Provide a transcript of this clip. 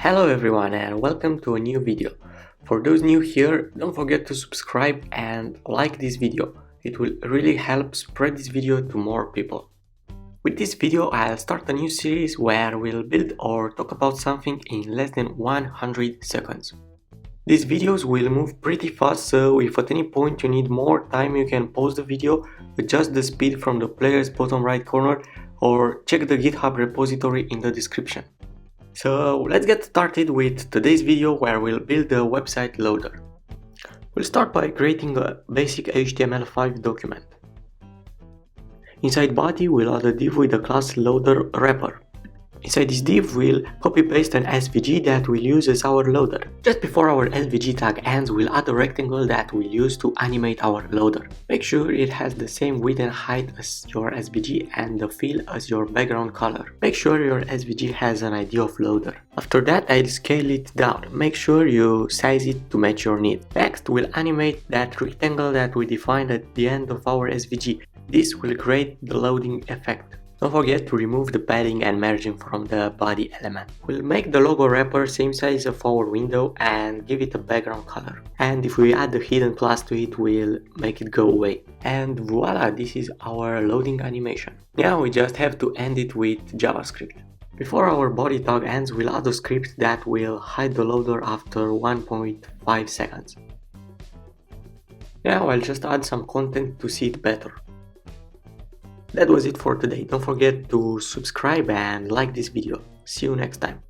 Hello everyone and welcome to a new video. For those new here, don't forget to subscribe and like this video. It will really help spread this video to more people. With this video I'll start a new series where we'll build or talk about something in less than 100 seconds. These videos will move pretty fast, so if at any point you need more time you can pause the video, adjust the speed from the player's bottom right corner or check the GitHub repository in the description. So let's get started with today's video where we'll build a website loader. We'll start by creating a basic HTML5 document. Inside body we'll add a div with the class loader wrapper. Inside this div we'll copy paste an SVG that we'll use as our loader. Just before our SVG tag ends we'll add a rectangle that we'll use to animate our loader. Make sure it has the same width and height as your SVG and the fill as your background color. Make sure your SVG has an ID of loader. After that I'll scale it down. Make sure you size it to match your need. Next we'll animate that rectangle that we defined at the end of our SVG. This will create the loading effect. Don't forget to remove the padding and margin from the body element. We'll make the logo wrapper same size of our window and give it a background color. And if we add the hidden plus to it, we'll make it go away. And voila, this is our loading animation. Now we just have to end it with JavaScript. Before our body tag ends, we'll add a script that will hide the loader after 1.5 seconds. Now I'll just add some content to see it better. That was it for today. Don't forget to subscribe and like this video. See you next time.